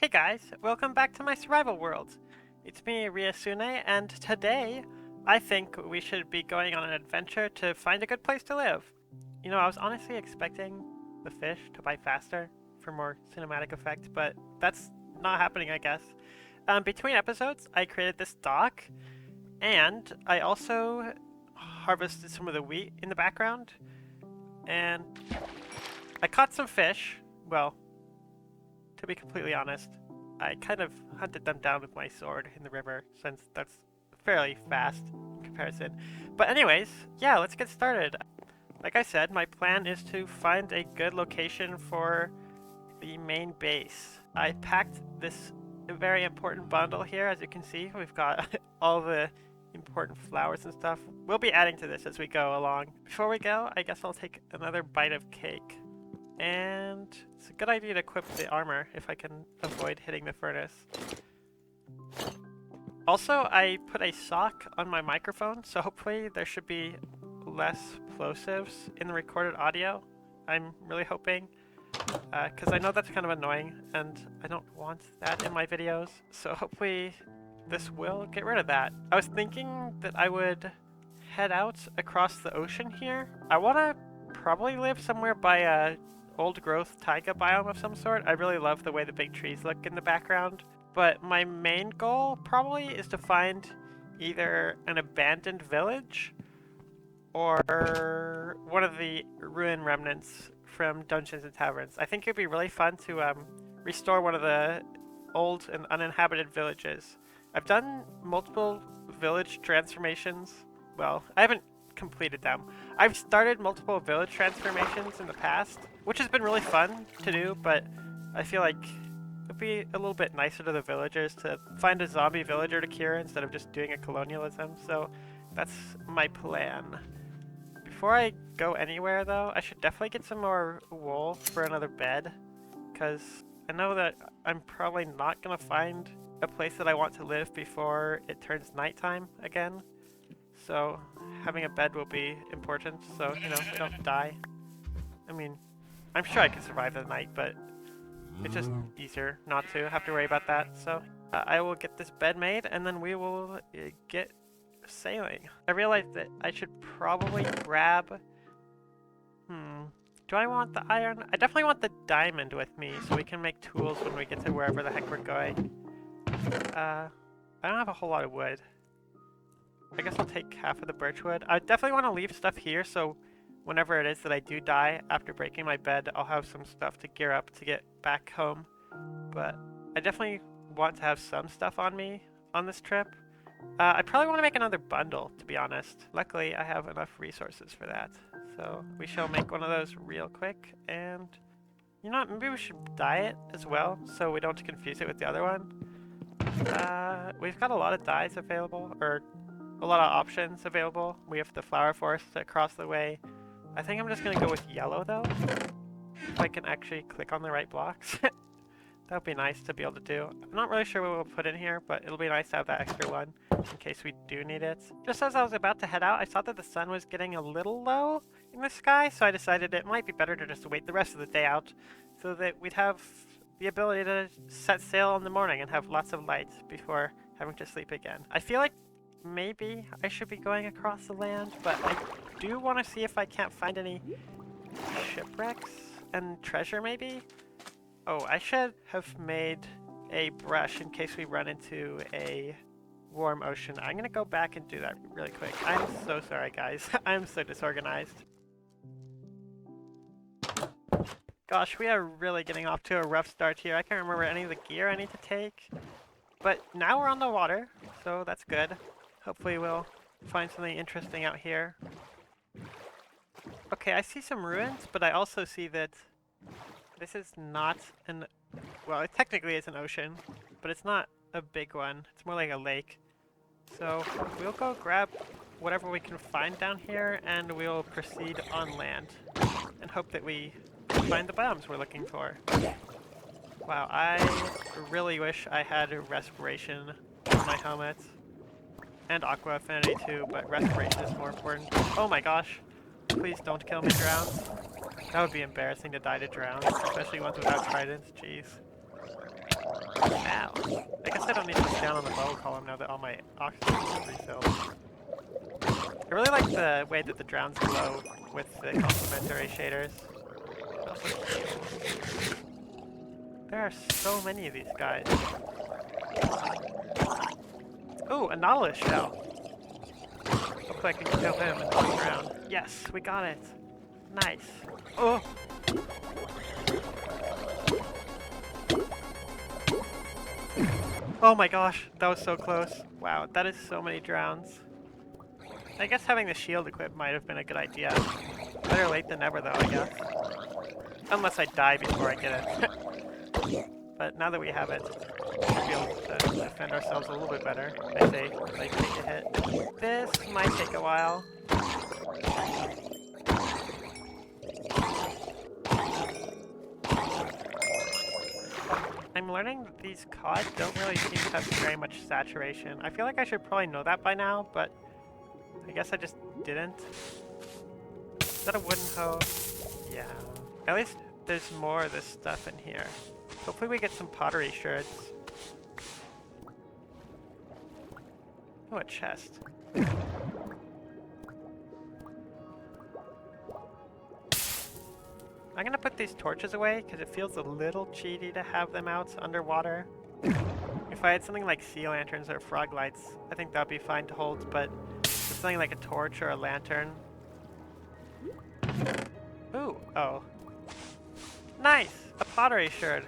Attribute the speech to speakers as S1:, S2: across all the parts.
S1: Hey guys, welcome back to my survival world. It's me, Ryasune, and today I think we should be going on an adventure to find a good place to live. You know, I was honestly expecting the fish to bite faster for more cinematic effect, but that's not happening, I guess. Between episodes, I created this dock, and I also harvested some of the wheat in the background, and I caught some fish. Well, to be completely honest, I kind of hunted them down with my sword in the river, since that's fairly fast in comparison. But anyways, yeah, let's get started. Like I said, my plan is to find a good location for the main base. I packed this very important bundle here. As you can see, we've got all the important flowers and stuff. We'll be adding to this as we go along. Before we go, I guess I'll take another bite of cake. And it's a good idea to equip the armor if I can avoid hitting the furnace. Also, I put a sock on my microphone, so hopefully there should be less plosives in the recorded audio. I'm really hoping, because I know that's kind of annoying, and I don't want that in my videos. So hopefully this will get rid of that. I was thinking that I would head out across the ocean here. I want to probably live somewhere by a old growth taiga biome of some sort. I really love the way the big trees look in the background. But my main goal probably is to find either an abandoned village or one of the ruin remnants from Dungeons and Taverns. I think it'd be really fun to restore one of the old and uninhabited villages. I've done multiple village transformations. Well, I haven't completed them. I've started multiple village transformations in the past, which has been really fun to do, but I feel like it'd be a little bit nicer to the villagers to find a zombie villager to cure instead of just doing a colonialism, so that's my plan. Before I go anywhere though, I should definitely get some more wool for another bed, because I know that I'm probably not going to find a place that I want to live before it turns nighttime again. So having a bed will be important, so, you know, we don't die. I mean, I'm sure I can survive the night, but it's just easier not to have to worry about that. So I will get this bed made, and then we will get sailing. I realized that I should probably grab... Do I want the iron? I definitely want the diamond with me, so we can make tools when we get to wherever the heck we're going. I don't have a whole lot of wood. I guess I'll take half of the birch wood. I definitely want to leave stuff here, so whenever it is that I do die after breaking my bed, I'll have some stuff to gear up to get back home. But I definitely want to have some stuff on me on this trip. I probably want to make another bundle, to be honest. Luckily, I have enough resources for that. So we shall make one of those real quick. And you know what? Maybe we should dye it as well, so we don't confuse it with the other one. We've got a lot of dyes available, or a lot of options available. We have the flower forest across the way. I think I'm just going to go with yellow though. If I can actually click on the right blocks. That would be nice to be able to do. I'm not really sure what we'll put in here, but it'll be nice to have that extra one in case we do need it. Just as I was about to head out, I saw that the sun was getting a little low in the sky, so I decided it might be better to just wait the rest of the day out so that we'd have the ability to set sail in the morning and have lots of light before having to sleep again. I feel like maybe I should be going across the land, but I do want to see if I can't find any shipwrecks and treasure maybe. Oh, I should have made a brush in case we run into a warm ocean. I'm going to go back and do that really quick. I'm so sorry, guys. I'm so disorganized. Gosh, we are really getting off to a rough start here. I can't remember any of the gear I need to take. But now we're on the water, so that's good. Hopefully we'll find something interesting out here. Okay, I see some ruins, but I also see that this is not an... Well, it technically is an ocean, but it's not a big one. It's more like a lake. So we'll go grab whatever we can find down here, and we'll proceed on land and hope that we find the biomes we're looking for. Wow, I really wish I had respiration on my helmet. And aqua affinity too, but respiration is more important. Oh my gosh. Please don't kill me, drowns. That would be embarrassing to die to drowns, especially ones without tridents. Jeez. I guess I don't need to stand on the bubble column now that all my oxygen is refilled. I really like the way that the drowns glow with the complementary shaders. Also cute. There are so many of these guys. Ooh, a nautilus shell. Hopefully I can kill him and turn around. Yes, we got it. Nice. Oh! Oh my gosh, that was so close. Wow, that is so many drowns. I guess having the shield equipped might have been a good idea. Better late than never though, I guess. Unless I die before I get it. But now that we have it, we should be able to defend ourselves a little bit better, I say, if I take a hit. This might take a while. I'm learning that these cod don't really seem to have very much saturation. I feel like I should probably know that by now, but I guess I just didn't. Is that a wooden hoe? Yeah. At least there's more of this stuff in here. Hopefully we get some pottery shards. Oh, a chest. I'm gonna put these torches away because it feels a little cheaty to have them out underwater. If I had something like sea lanterns or frog lights, I think that'd be fine to hold, but with something like a torch or a lantern. Ooh, oh. Nice! A pottery shard.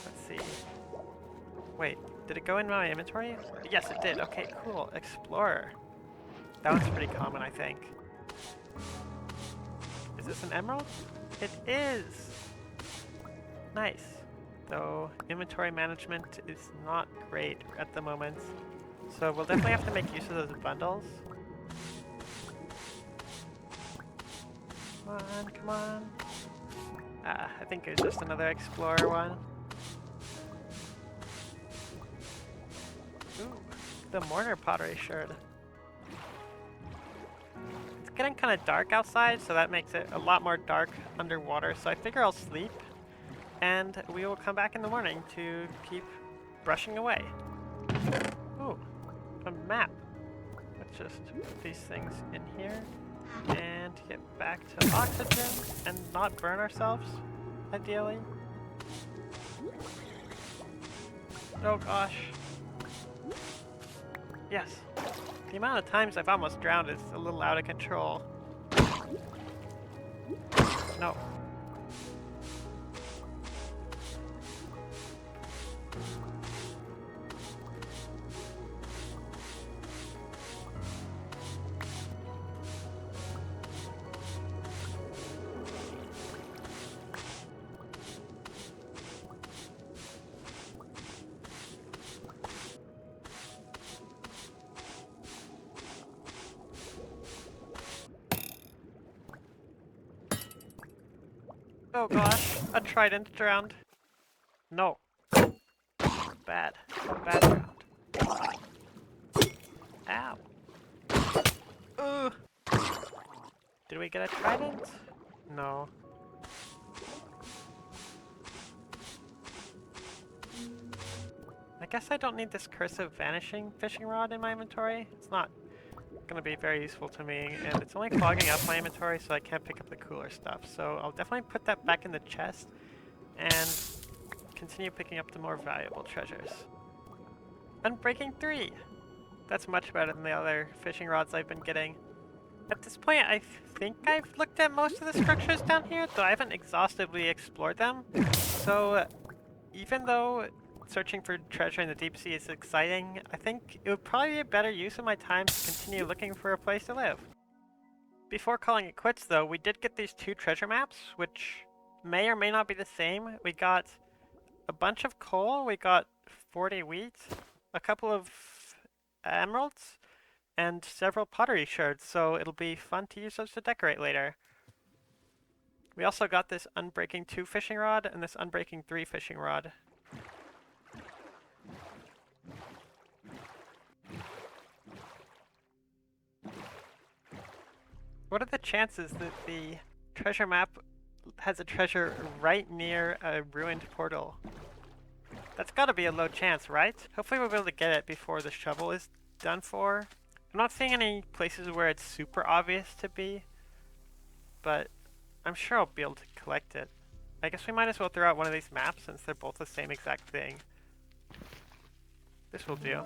S1: Let's see. Wait, did it go in my inventory? Yes, it did. Okay, cool. Explorer. That one's pretty common, I think. Is this an emerald? It is! Nice. Though inventory management is not great at the moment. So we'll definitely have to make use of those bundles. Come on, come on. Ah, I think it's just another explorer one. Ooh, the mortar pottery shard. It's getting kind of dark outside, so that makes it a lot more dark underwater. So I figure I'll sleep, and we will come back in the morning to keep brushing away. Ooh, a map. Let's just put these things in here and get back to oxygen and not burn ourselves, ideally. Oh gosh. Yes. The amount of times I've almost drowned is a little out of control. No. Oh gosh, a trident drowned. No. Bad. Bad drowned. Ow. Ugh. Did we get a trident? No. I guess I don't need this cursive vanishing fishing rod in my inventory. It's not going to be very useful to me, and it's only clogging up my inventory, so I can't pick up the cooler stuff. So I'll definitely put that back in the chest and continue picking up the more valuable treasures. Unbreaking 3! That's much better than the other fishing rods I've been getting. At this point, I think I've looked at most of the structures down here, though I haven't exhaustively explored them. So even though searching for treasure in the deep sea is exciting, I think it would probably be a better use of my time to continue looking for a place to live. Before calling it quits though, we did get these 2 treasure maps, which may or may not be the same. We got a bunch of coal, we got 40 wheat, a couple of emeralds, and several pottery shards, so it'll be fun to use those to decorate later. We also got this Unbreaking 2 fishing rod and this Unbreaking 3 fishing rod. What are the chances that the treasure map has a treasure right near a ruined portal? That's gotta be a low chance, right? Hopefully we'll be able to get it before the shovel is done for. I'm not seeing any places where it's super obvious to be, but I'm sure I'll be able to collect it. I guess we might as well throw out one of these maps since they're both the same exact thing. This will do.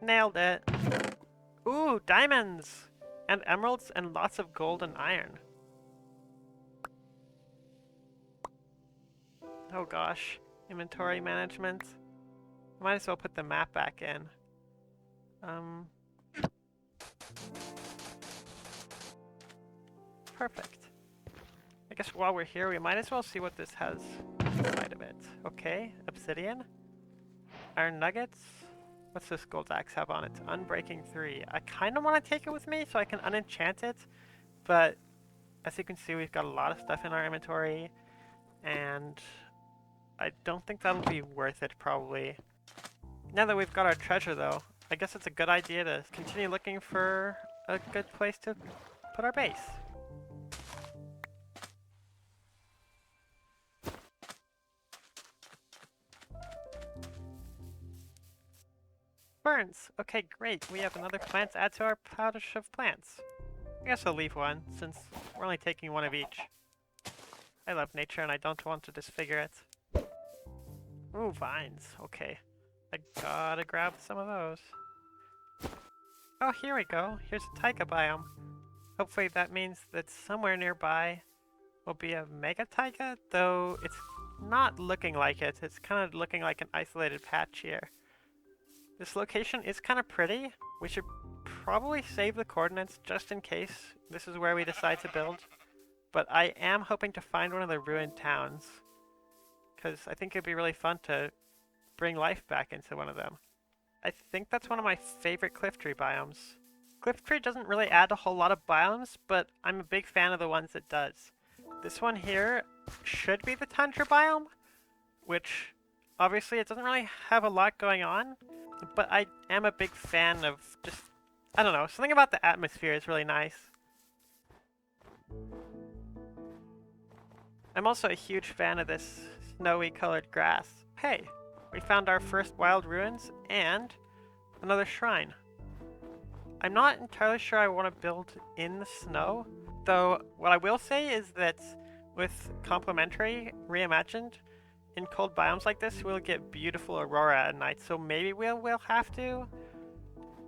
S1: Nailed it. Ooh, diamonds! And emeralds and lots of gold and iron. Oh gosh. Inventory management. Might as well put the map back in. Perfect. I guess while we're here, we might as well see what this has inside of it. Okay, obsidian. Iron nuggets. What's this gold axe have on it? Unbreaking 3. I kind of want to take it with me so I can unenchant it, but as you can see, we've got a lot of stuff in our inventory, and I don't think that'll be worth it, probably. Now that we've got our treasure, though, I guess it's a good idea to continue looking for a good place to put our base. Ferns! Okay, great. We have another plant to add to our pouch of plants. I guess I'll leave one, since we're only taking one of each. I love nature and I don't want to disfigure it. Ooh, vines. Okay. I gotta grab some of those. Oh, here we go. Here's a taiga biome. Hopefully that means that somewhere nearby will be a mega taiga, though it's not looking like it. It's kind of looking like an isolated patch here. This location is kind of pretty. We should probably save the coordinates just in case this is where we decide to build. But I am hoping to find one of the ruined towns, because I think it'd be really fun to bring life back into one of them. I think that's one of my favorite cliff tree biomes. Cliff tree doesn't really add a whole lot of biomes, but I'm a big fan of the ones it does. This one here should be the tundra biome, which obviously it doesn't really have a lot going on, but I am a big fan of just, I don't know, something about the atmosphere is really nice. I'm also a huge fan of this snowy colored grass. Hey, we found our first wild ruins and another shrine. I'm not entirely sure I want to build in the snow, though what I will say is that with Complementary Reimagined, in cold biomes like this, we'll get beautiful aurora at night, so maybe we'll have to.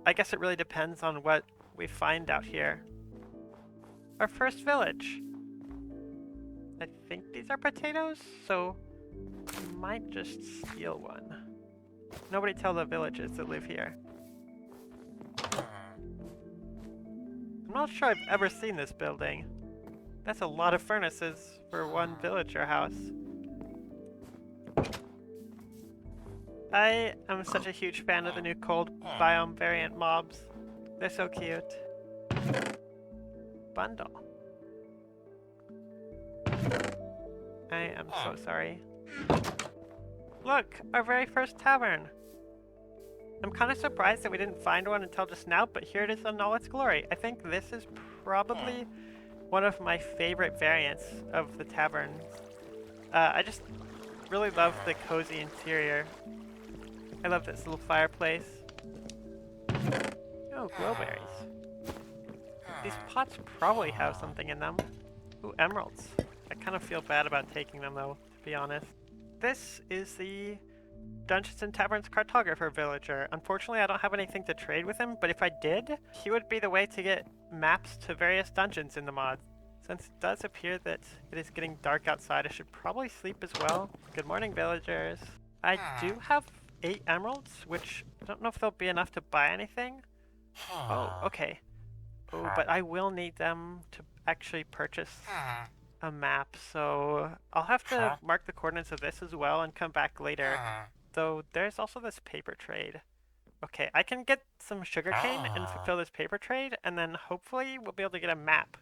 S1: I guess it really depends on what we find out here. Our first village. I think these are potatoes, so I might just steal one. Nobody tell the villagers that live here. I'm not sure I've ever seen this building. That's a lot of furnaces for one villager house. I am such a huge fan of the new cold biome variant mobs. They're so cute. Bundle. I am so sorry. Look, our very first tavern. I'm kind of surprised that we didn't find one until just now, but here it is in all its glory. I think this is probably one of my favorite variants of the taverns. I just really love the cozy interior. I love this little fireplace. Oh, glowberries. These pots probably have something in them. Ooh, emeralds. I kind of feel bad about taking them though, to be honest. This is the Dungeons and Taverns cartographer villager. Unfortunately, I don't have anything to trade with him, but if I did, he would be the way to get maps to various dungeons in the mod. Since it does appear that it is getting dark outside, I should probably sleep as well. Good morning, villagers. I do have 8 emeralds, which I don't know if they'll be enough to buy anything. Oh, okay. Oh, but I will need them to actually purchase a map, so I'll have to mark the coordinates of this as well and come back later. Though there's also this paper trade. Okay, I can get some sugarcane and fulfill this paper trade, and then hopefully we'll be able to get a map.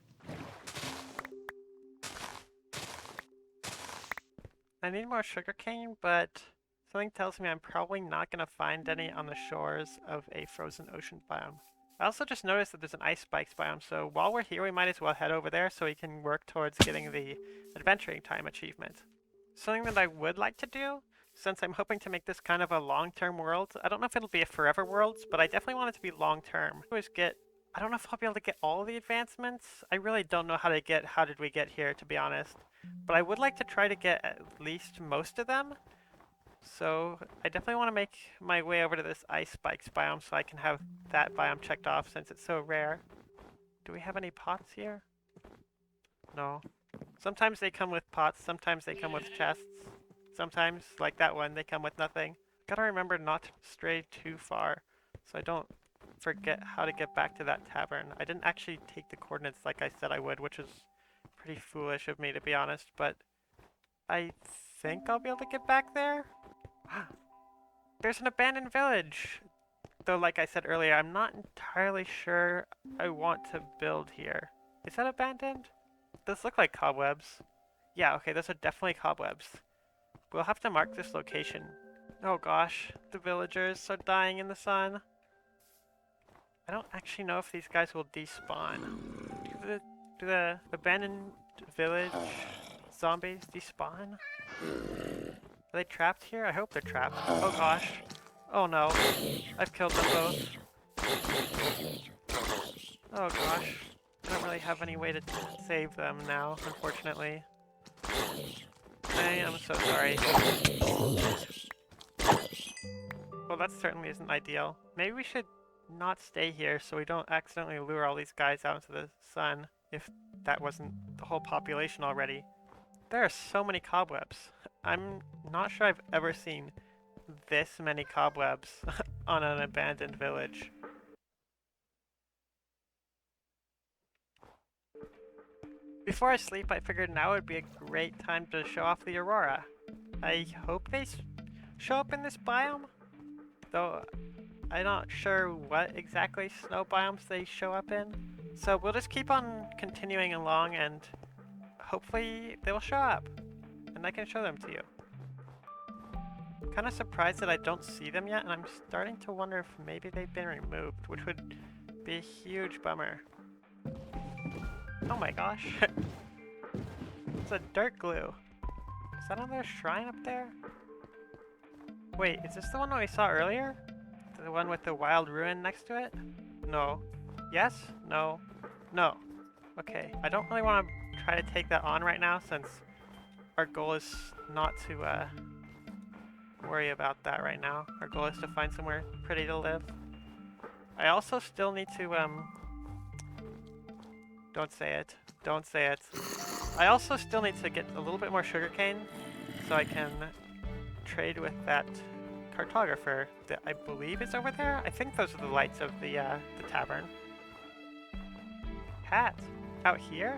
S1: I need more sugarcane, but something tells me I'm probably not going to find any on the shores of a frozen ocean biome. I also just noticed that there's an ice spikes biome, so while we're here we might as well head over there so we can work towards getting the adventuring time achievement. Something that I would like to do, since I'm hoping to make this kind of a long-term world, I don't know if it'll be a forever world, but I definitely want it to be long-term. I don't know if I'll be able to get all the advancements. I really don't know how did we get here, to be honest. But I would like to try to get at least most of them. So I definitely want to make my way over to this ice spikes biome so I can have that biome checked off since it's so rare. Do we have any pots here? No. Sometimes they come with pots, sometimes they come with chests. Sometimes, like that one, they come with nothing. Gotta remember not to stray too far so I don't forget how to get back to that tavern. I didn't actually take the coordinates like I said I would, which is pretty foolish of me to be honest, but I think I'll be able to get back there. There's an abandoned village! Though, like I said earlier, I'm not entirely sure I want to build here. Is that abandoned? Those look like cobwebs. Yeah, okay, those are definitely cobwebs. We'll have to mark this location. Oh gosh, the villagers are dying in the sun. I don't actually know if these guys will despawn. Do the abandoned village zombies despawn? Are they trapped here? I hope they're trapped. Oh gosh. Oh no. I've killed them both. Oh gosh. I don't really have any way to save them now, unfortunately. I am so sorry. Well, that certainly isn't ideal. Maybe we should not stay here so we don't accidentally lure all these guys out into the sun, if that wasn't the whole population already. There are so many cobwebs. I'm not sure I've ever seen this many cobwebs on an abandoned village. Before I sleep, I figured now would be a great time to show off the aurora. I hope they show up in this biome, though I'm not sure what exactly snow biomes they show up in. So we'll just keep on continuing along and hopefully they will show up and I can show them to you. I'm kind of surprised that I don't see them yet, and I'm starting to wonder if maybe they've been removed, which would be a huge bummer. Oh my gosh. It's a dirt glue. Is that another shrine up there? Wait, is this the one that we saw earlier? The one with the wild ruin next to it? No. Yes? No. No. Okay, I don't really want to try to take that on right now since our goal is not to worry about that right now. Our goal is to find somewhere pretty to live. I also still need to don't say it. Don't say it. I also still need to get a little bit more sugarcane so I can trade with that cartographer that I believe is over there. I think those are the lights of the tavern. Cat? Out here?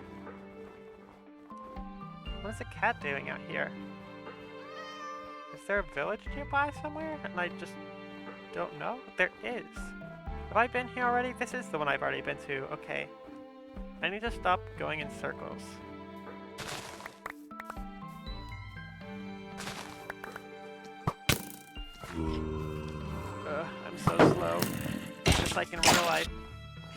S1: What is a cat doing out here? Is there a village nearby somewhere? And I just don't know? There is. Have I been here already? This is the one I've already been to. Okay. I need to stop going in circles. I'm so slow. Just like in real life.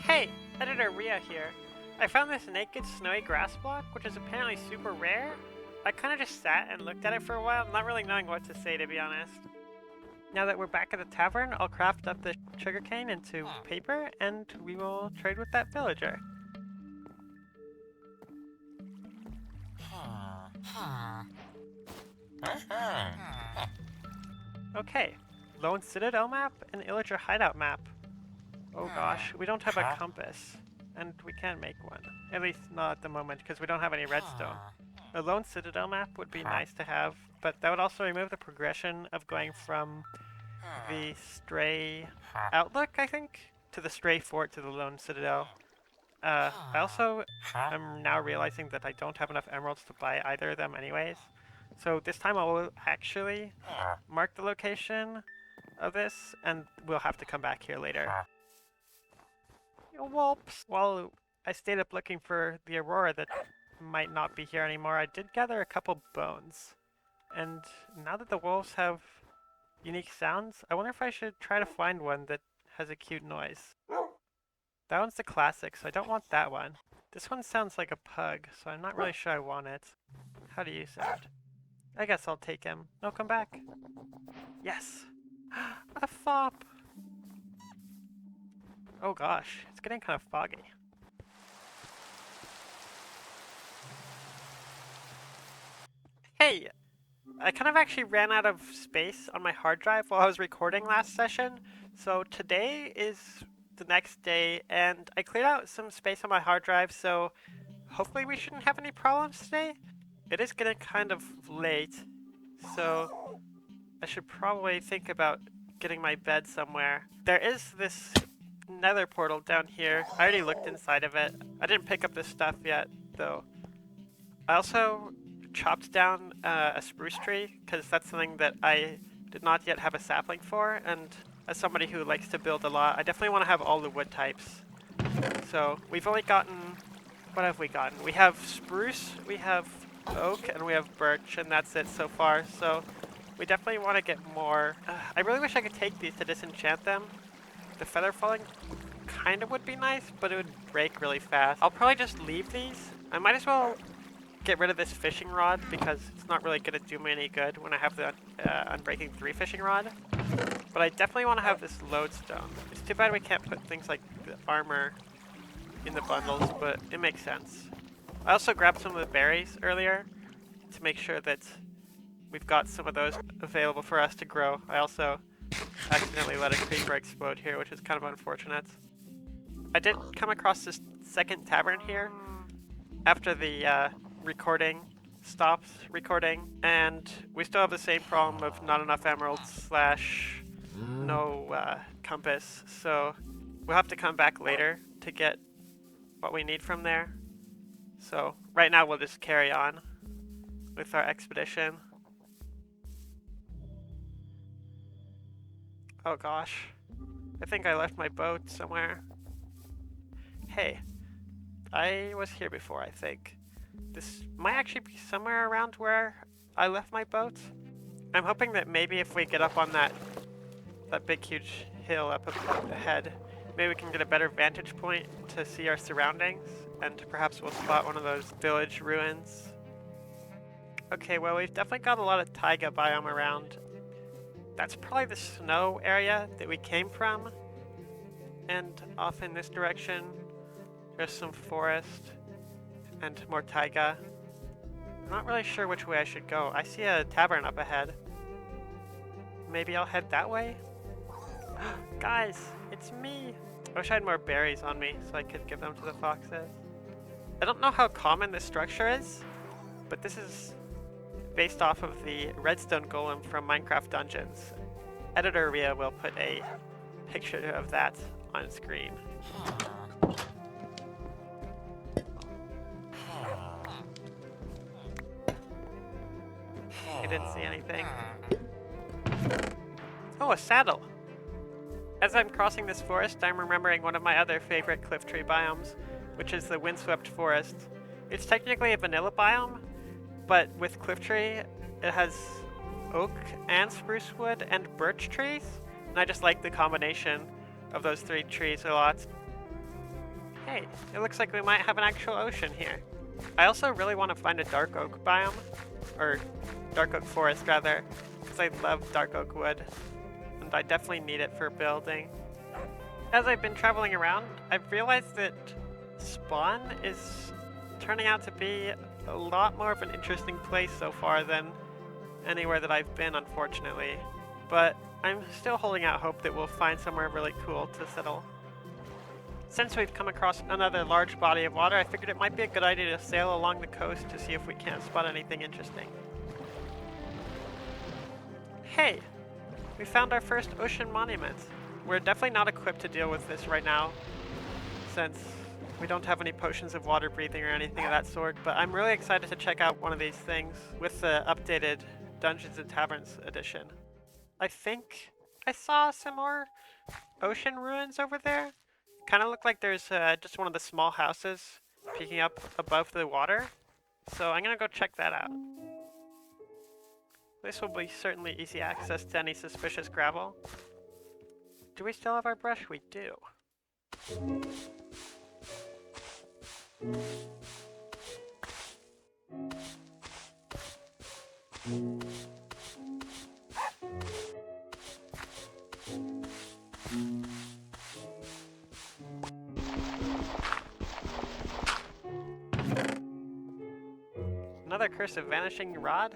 S1: Hey! Editor Rhea here. I found this naked snowy grass block, which is apparently super rare. I kind of just sat and looked at it for a while, not really knowing what to say, to be honest. Now that we're back at the tavern, I'll craft up the sugarcane into paper, and we will trade with that villager. Okay, Lone Citadel map and Illager hideout map. Oh gosh, we don't have a compass, and we can't make one. At least not at the moment, because we don't have any redstone. A Lone Citadel map would be nice to have, but that would also remove the progression of going from the Stray Outlook, I think, to the Stray Fort to the Lone Citadel. I also am now realizing that I don't have enough emeralds to buy either of them anyways. So this time I will actually mark the location of this, and we'll have to come back here later. Whoops! While I stayed up looking for the aurora that might not be here anymore, I did gather a couple bones. And now that the wolves have unique sounds, I wonder if I should try to find one that has a cute noise. That one's the classic, so I don't want that one. This one sounds like a pug, so I'm not really sure I want it. How do you sound? I guess I'll take him. No, come back. Yes! A fop! Oh gosh, it's getting kind of foggy. Hey! I kind of actually ran out of space on my hard drive while I was recording last session, so today is the next day, and I cleared out some space on my hard drive, so hopefully we shouldn't have any problems today. It is getting kind of late, so I should probably think about getting my bed somewhere. There is this nether portal down here. I already looked inside of it. I didn't pick up this stuff yet, though. I also chopped down a spruce tree, because that's something that I did not yet have a sapling for, and as somebody who likes to build a lot, I definitely want to have all the wood types. So we've only gotten, what have we gotten? We have spruce, we have oak, and we have birch, and that's it so far. So we definitely want to get more. I really wish I could take these to disenchant them. The feather falling kind of would be nice, but it would break really fast. I'll probably just leave these. I might as well get rid of this fishing rod because it's not really going to do me any good when I have the Unbreaking 3 fishing rod. But I definitely want to have this lodestone. It's too bad we can't put things like the armor in the bundles, but it makes sense. I also grabbed some of the berries earlier to make sure that we've got some of those available for us to grow. I also accidentally let a creeper explode here, which is kind of unfortunate. I did come across this second tavern here after the recording stopped recording, and we still have the same problem of not enough emeralds / no compass, so we'll have to come back later to get what we need from there. So right now we'll just carry on with our expedition. Oh gosh, I think I left my boat somewhere. Hey, I was here before, I think. This might actually be somewhere around where I left my boat. I'm hoping that maybe if we get up on that big huge hill up ahead, maybe we can get a better vantage point to see our surroundings, and perhaps we'll spot one of those village ruins. Okay, well we've definitely got a lot of taiga biome around. That's probably the snow area that we came from, and off in this direction there's some forest and more taiga. I'm not really sure which way I should go. I see a tavern up ahead. Maybe I'll head that way? Guys, it's me! I wish I had more berries on me so I could give them to the foxes. I don't know how common this structure is, but this is based off of the redstone golem from Minecraft Dungeons. Editor Ria will put a picture of that on screen. I didn't see anything. Oh, a saddle! As I'm crossing this forest, I'm remembering one of my other favorite cliff tree biomes, which is the windswept forest. It's technically a vanilla biome, but with cliff tree, it has oak and spruce wood and birch trees, and I just like the combination of those three trees a lot. Hey, it looks like we might have an actual ocean here. I also really want to find a dark oak biome, or dark oak forest rather, because I love dark oak wood, and I definitely need it for building. As I've been traveling around, I've realized that spawn is turning out to be a lot more of an interesting place so far than anywhere that I've been, unfortunately. But I'm still holding out hope that we'll find somewhere really cool to settle. Since we've come across another large body of water, I figured it might be a good idea to sail along the coast to see if we can't spot anything interesting. Hey! We found our first ocean monument. We're definitely not equipped to deal with this right now, since we don't have any potions of water breathing or anything of that sort, but I'm really excited to check out one of these things with the updated Dungeons and Taverns edition. I think I saw some more ocean ruins over there. Kind of look like there's just one of the small houses peeking up above the water, so I'm gonna go check that out. This will be certainly easy access to any suspicious gravel. Do we still have our brush? We do. Another curse of vanishing rod?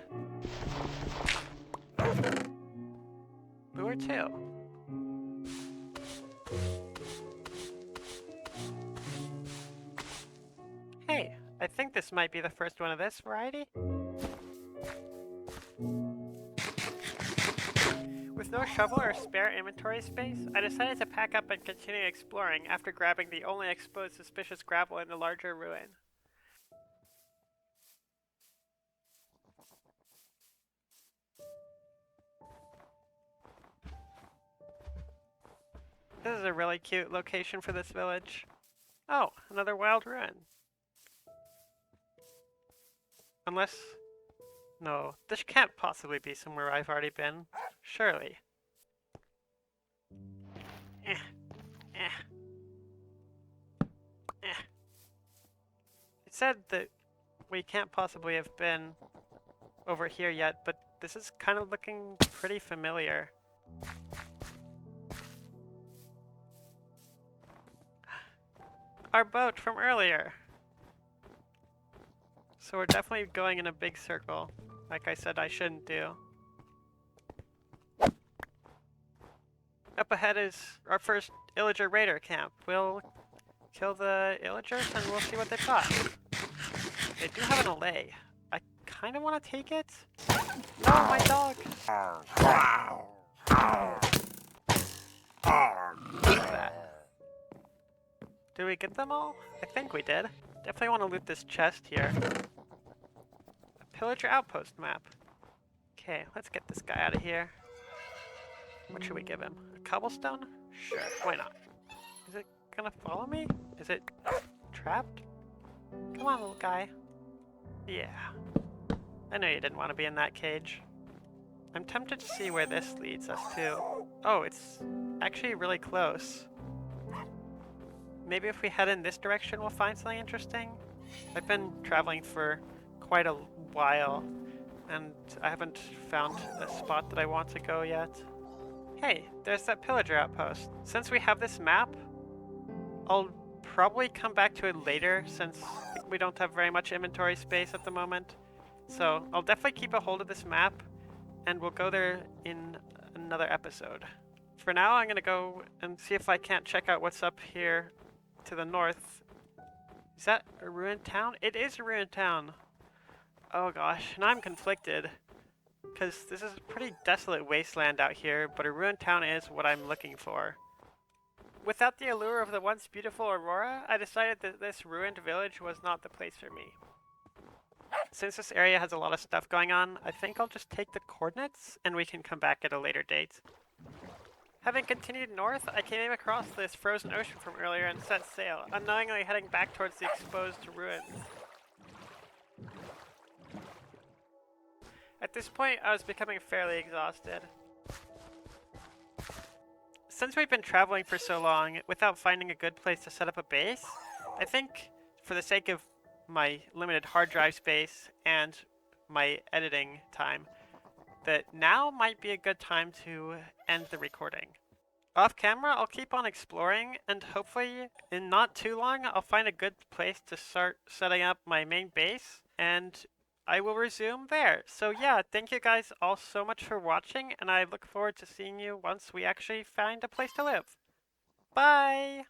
S1: Lure 2. Hey, I think this might be the first one of this variety. With no shovel or spare inventory space, I decided to pack up and continue exploring after grabbing the only exposed suspicious gravel in the larger ruin. This is a really cute location for this village. Oh, another wild ruin. Unless... No, this can't possibly be somewhere I've already been. Surely. Eh. Eh. Eh. It said that we can't possibly have been over here yet, but this is kind of looking pretty familiar. Our boat from earlier! So we're definitely going in a big circle, like I said I shouldn't do. Up ahead is our first Illager Raider camp. We'll kill the Illagers and we'll see what they've got. They do have an allay. I kind of want to take it. No, my dog! Look at that. Did we get them all? I think we did. Definitely want to loot this chest here. A pillager outpost map. Okay, let's get this guy out of here. What should we give him? A cobblestone? Sure, why not? Is it gonna follow me? Is it trapped? Come on, little guy. Yeah. I know you didn't want to be in that cage. I'm tempted to see where this leads us to. Oh, it's actually really close. Maybe if we head in this direction we'll find something interesting? I've been traveling for quite a while, and I haven't found a spot that I want to go yet. Hey, there's that pillager outpost. Since we have this map, I'll probably come back to it later since we don't have very much inventory space at the moment. So I'll definitely keep a hold of this map, and we'll go there in another episode. For now, I'm gonna go and see if I can't check out what's up here to the north. Is that a ruined town? It is a ruined town. Oh gosh, and I'm conflicted. Because this is a pretty desolate wasteland out here, but a ruined town is what I'm looking for. Without the allure of the once beautiful Aurora, I decided that this ruined village was not the place for me. Since this area has a lot of stuff going on, I think I'll just take the coordinates and we can come back at a later date. Having continued north, I came across this frozen ocean from earlier and set sail, unknowingly heading back towards the exposed ruins. At this point, I was becoming fairly exhausted. Since we've been traveling for so long without finding a good place to set up a base, I think for the sake of my limited hard drive space and my editing time, that now might be a good time to end the recording. Off camera, I'll keep on exploring, and hopefully in not too long, I'll find a good place to start setting up my main base, and I will resume there. So yeah, thank you guys all so much for watching, and I look forward to seeing you once we actually find a place to live. Bye!